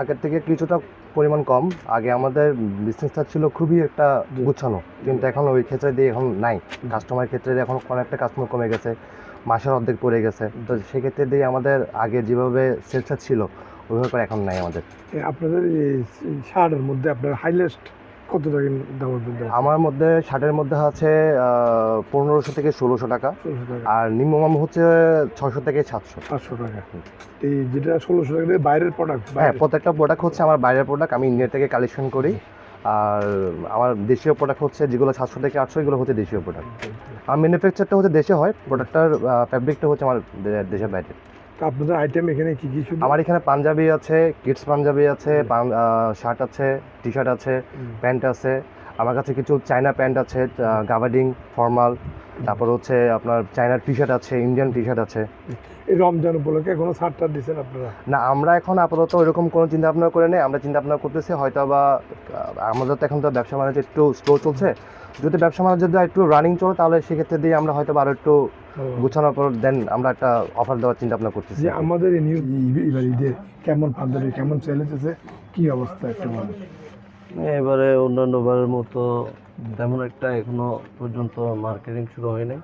আগের থেকে কিছুটা পরিমাণ কম। আগে আমাদের বিজনেসটা ছিল খুবই একটা গুছানো, কিন্তু এখন ওই ক্ষেত্রে দিয়ে এখন নাই। কাস্টমারের ক্ষেত্রে দিয়ে এখন অনেকটা কাস্টমার কমে গেছে, মাসের অর্ধেক পড়ে গেছে। তো সেক্ষেত্রে দিয়ে আমাদের আগে যেভাবে সেলসটা ছিল ওইভাবে করে এখন নাই আমাদের। আপনাদের এই শার্টের মধ্যে আপনার হাইয়েস্ট কত টাকা দামের মধ্যে? আমার মধ্যে শার্টের মধ্যে আছে 1500 থেকে 1600 টাকা, 1600 টাকা, আর নিম্নমাম হচ্ছে 600 থেকে 700। 500 টাকা। এই যেটা 1600 টাকা দিয়ে বাইরের প্রোডাক্ট? হ্যাঁ, প্রত্যেকটা প্রোডাক্ট হচ্ছে আমার বাইরের প্রোডাক্ট, আমি ইন্ডিয়া থেকে কালেকশন করি। আর আমার দেশীয় প্রোডাক্ট হচ্ছে যেগুলো 700 থেকে 800, এগুলো হচ্ছে দেশীয় প্রোডাক্ট। আমার ম্যানুফ্যাকচারটা হচ্ছে দেশে হয়, প্রোডাক্টটার ফ্যাব্রিকটা হচ্ছে আমার দেশের বাইরে। তো আপনাদের আইটেম এখানে কি কি শুধু? আমার এখানে পাঞ্জাবি আছে, কিডস পাঞ্জাবি আছে, শার্ট আছে, টি শার্ট আছে, প্যান্ট আছে। আমার কাছে কিছু চায়না প্যান্ট আছে, গাভাডিং ফর্মাল। তারপর হচ্ছে আপনার চায়নার টি শার্ট আছে, ইন্ডিয়ান টি শার্ট আছে। এই রমজান উপলক্ষে কোনো ছাড় দিচ্ছেন আপনারা? না, আমরা এখন আপাতত ওইরকম কোনো চিন্তা ভাবনা করে নেই। আমরা চিন্তা ভাবনা করতেছি হয়তো বা আমাদের তো এখন তো ব্যবসা বাণিজ্য একটু স্লো চলছে, যদি ব্যবসা বাণিজ্য একটু রানিং চলে তাহলে সেক্ষেত্রে দিয়ে আমরা হয়তো আরও একটু গুছানোর পর দেন আমরা একটা অফার দেওয়ার চিন্তা ভাবনা করতেছি। যে আমাদের এই নিউ এবার ঈদের কেমন পাঞ্জাবি কেমন সেল হচ্ছে, কি অবস্থা একটু বলুন। এবারে অন্যান্য বারের মতো তেমন একটা এখনো পর্যন্ত মার্কেটিং শুরু হয় নাই।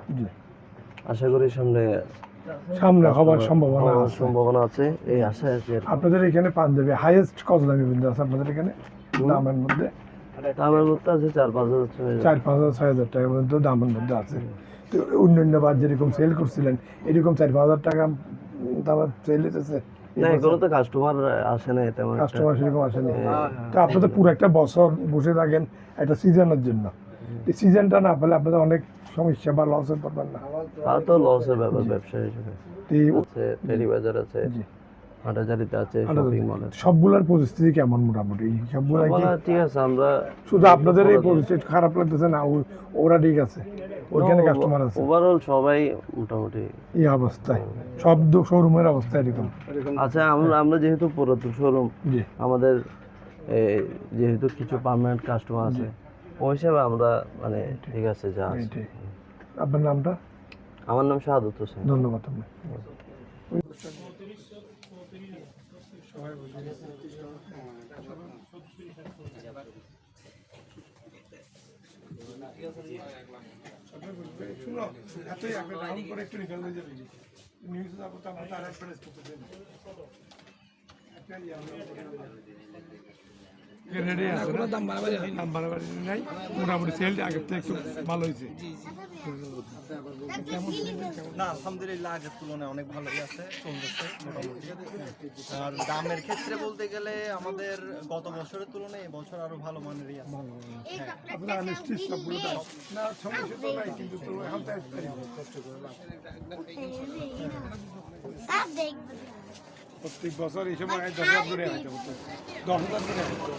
আশা করি সামনে হবার সম্ভাবনা আছে, এই আশায় আছে। আপনাদের এখানে পাঞ্জাবি হাইয়েস্ট কত দামি বিন্দু আছে আপনাদের এখানে দামের মধ্যে? দামের মধ্যে আছে 4-5 হাজার, 4,000-6,000 টাকা পর্যন্ত দামের মধ্যে আছে। তো অন্যান্য বার যেরকম সেল করছিলেন এরকম 4,000 টাকা দামের সেল হতেছে? না, এগুলো তো কাস্টমার আসে না, তেমন কাস্টমার সেরকম আসেনি। তো আপনাদের পুরো একটা বছর বসে থাকেন একটা সিজনের জন্য, এই সিজনটা না পেলে আপনাদের অনেক সমস্যা বা লসের পাবেন না? তা তো লসের ব্যাপার ব্যবসা হিসেবে। আছে ফেরি বাজার আছে, হাটাজারিতে আছে, শপিং মল আছে। সবগুলোর পরিস্থিতি কেমন মোটামুটি? সবগুলো ঠিক আছে, আমরা শুধু আপনাদের এই পরিস্থিতি খারাপ লাগতেছে না, ওরা ঠিক আছে? ওইখানে কাস্টমার আছে? ওভারঅল সবাই মোটামুটি এই অবস্থায় সব শোরুমের অবস্থা এরকম? আচ্ছা, আমরা যেহেতু পুরাতন শোরুম, আমাদের যেহেতু কিছু পার্মানেন্ট কাস্টমার আছে, ওই হিসাবে আমরা মানে ঠিক আছে যা আছে। আপনার নামটা? আমার নাম শাহাদত হোসেন। ধন্যবাদ আপনার। দাম বাড়াবাড়ি নাই, মোটামুটি সেলটা আগের থেকে একটু ভালো হয়েছে। না, আলহামদুলিল্লাহ আগের তুলনায় অনেক ভালোই আছে, চলতেছে মোটামুটি। আর দামের ক্ষেত্রে বলতে গেলে আমাদের গত বছরের তুলনায় এবছর আরো ভালো মানেরই আছে। প্রত্যেক বছর এই সময় 10,000 করে আইতে হতো, 10,000 করে আইতো।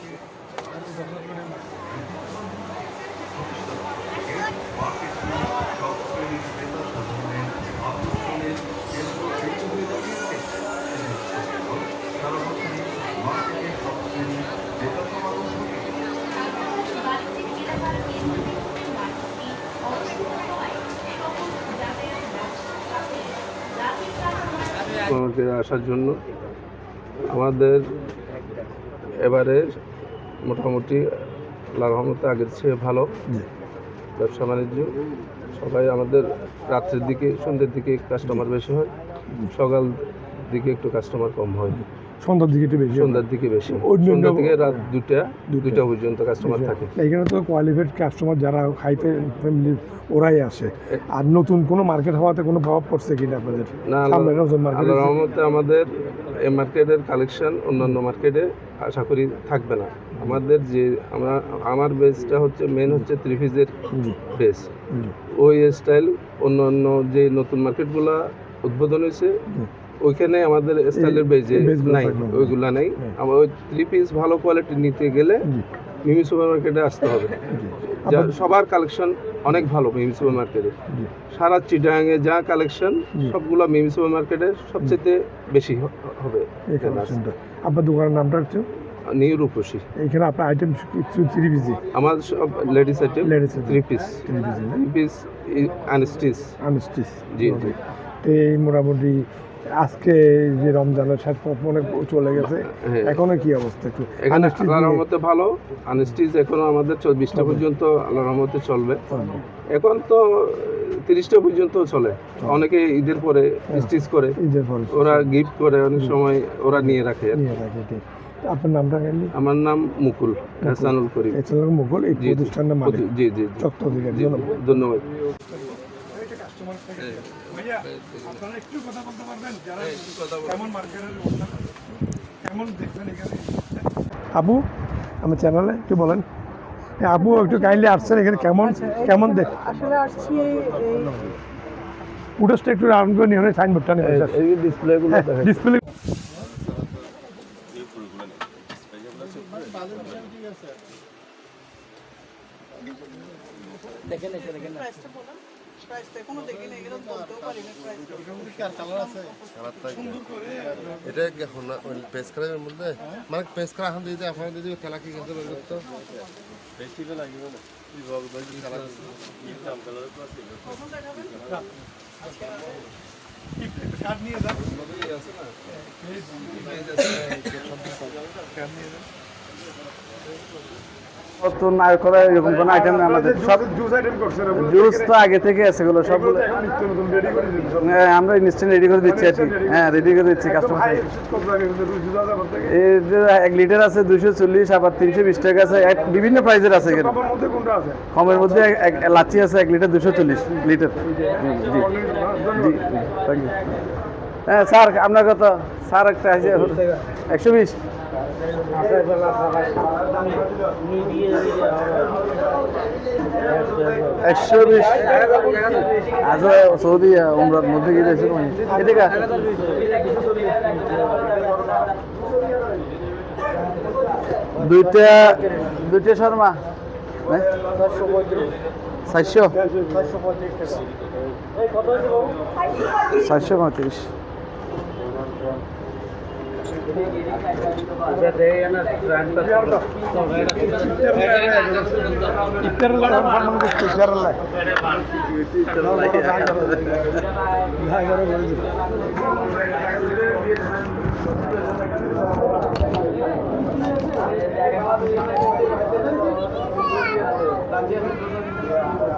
আমাকে আসার জন্য আমাদের এবারে মোটামুটি লাগামতে আগের চেয়ে ভালো ব্যবসা বাণিজ্য। সবাই আমাদের রাত্রের দিকে সন্ধ্যের দিকে কাস্টমার বেশি হয়, সকাল দিকে একটু কাস্টমার কম হয়, সন্ধ্যার দিকে একটু বেশি, সন্ধ্যার দিকে বেশি, সন্ধ্যা থেকে রাত 2টা পর্যন্ত কাস্টমার থাকে। এখানে তো কোয়ালিফাইড কাস্টমার যারা হাই ফ্যামিলির ওরাই আসে। আর নতুন কোনো মার্কেট হওয়াতে কোনো প্রভাব পড়ছে কিনা আপনাদের? না, আল্লাহর রহমতে আমাদের এই মার্কেটের কালেকশন অন্যান্য মার্কেটে আশা করি থাকবে না। আমাদের যে আমার বেসটা হচ্ছে মেন হচ্ছে 3 পিসের বেস, ওই স্টাইল অন্যান্য যে নতুন মার্কেটগুলো উদ্বোধন হয়েছে ওইখানে আমাদের স্টাইলের বেজে নাই, ওইগুলা নেই। আমার ওই 3 পিস ভালো কোয়ালিটি নিতে গেলে মিমি সুপার মার্কেটে আসতে হবে। সবার কালেকশন অনেক ভালো মিমি সুপার মার্কেটে, সারা চিটাগাংয়ে যা কালেকশন সবগুলো মিমি সুপার মার্কেটে সবচেয়ে বেশি হবে। আপনার দোকানের নামটা হচ্ছে নিউ রূপসী। এইখানে আপনার আইটেম 3 পিস? আমার সব লেডিস আইটেম, 3 পিস আনস্টিচ। জি জি। তো এই মোটামুটি আজকে যে রমজানের শেষ অনেক চলে গেছে, হ্যাঁ। এখনো কি অবস্থা একটু এখানে আনুষ্ঠানিক আল্লাহর নিয়ে- রহমতে ভালো, আনস্টিচ এখনো আমাদের 20টা পর্যন্ত আল্লাহর রহমতে চলবে। এখন তো 30টা পর্যন্ত চলে। অনেকে ঈদের পরে স্টিচ করে, ঈদের পরে ওরা গিফট করে, অনেক সময় ওরা নিয়ে রাখে। নিয়ে রাখে, ঠিক। তো আপনার নামটা কেন? আমার নাম মুকুল হাসানুল করিম। এছাড়া মুঘল এই জি, জি। প্রতিষ্ঠানের মালিক জি জি জি। চক্র অধিকারী। জি, ধন্যবাদ। ভাইয়া, আপনারা একটু কথা বলতে পারবেন যারা কেমন মার্কেটের অবস্থা কেমন দেখছেন এখানে? আপু, আমার চ্যানেলে একটু বলেন। হ্যাঁ, আপু একটু কাইন্ডলি আসছেন এখানে, কেমন কেমন দেখ আসলে আসছি এই উডসটা একটু রাউন্ড করে নিয়ে সাইনবোর্ডটা নিয়ে এই ডিসপ্লেগুলো দেখেন। ডিসপ্লে প্রাইসটা বলেন, প্রাইসটা এখনো দেখিনি, এগুলো বলতেও পারি না প্রাইসটা। এটা কি এখন পেস ক্রাইমের মধ্যে মানে পেস ক্রা এখন দিতে আপনারা দিতে খেলা কি খেলতে পারবে তো ফেস্টিভ্যাল লাগিব না বিভাগ ভাই খেলা দাম কালার কখন দেখাবেন? কার্ড নিয়ে যান। নতুন নায়করা এরকম কোনো আইটেম নেই আমাদের, সব জুস আইটেম করছেন জুস তো আগে থেকে আছে, এগুলো সবগুলো এখন নিত্য নতুন রেডি করে দিন। হ্যাঁ, আমরা ইনস্ট্যান্ট রেডি করে দিচ্ছি আর কি। হ্যাঁ, রেডি করে দিচ্ছি কাস্টমার। এই যে 1 লিটার আছে 240, আবার 320 টাকা আছে, বিভিন্ন প্রাইজের আছে এখানে। মধ্যে কোনটা আছে? কমের মধ্যে লাচ্ছি আছে 1 লিটার 240 লিটার। জি জি, থ্যাংক ইউ। হ্যাঁ স্যার, আপনার কত? স্যার একটা আছে 120। আজ সৌদি উমরার মধ্যে গিয়েছে এদিকে দুইটা শর্মা 435।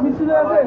মিষ্টি আছে?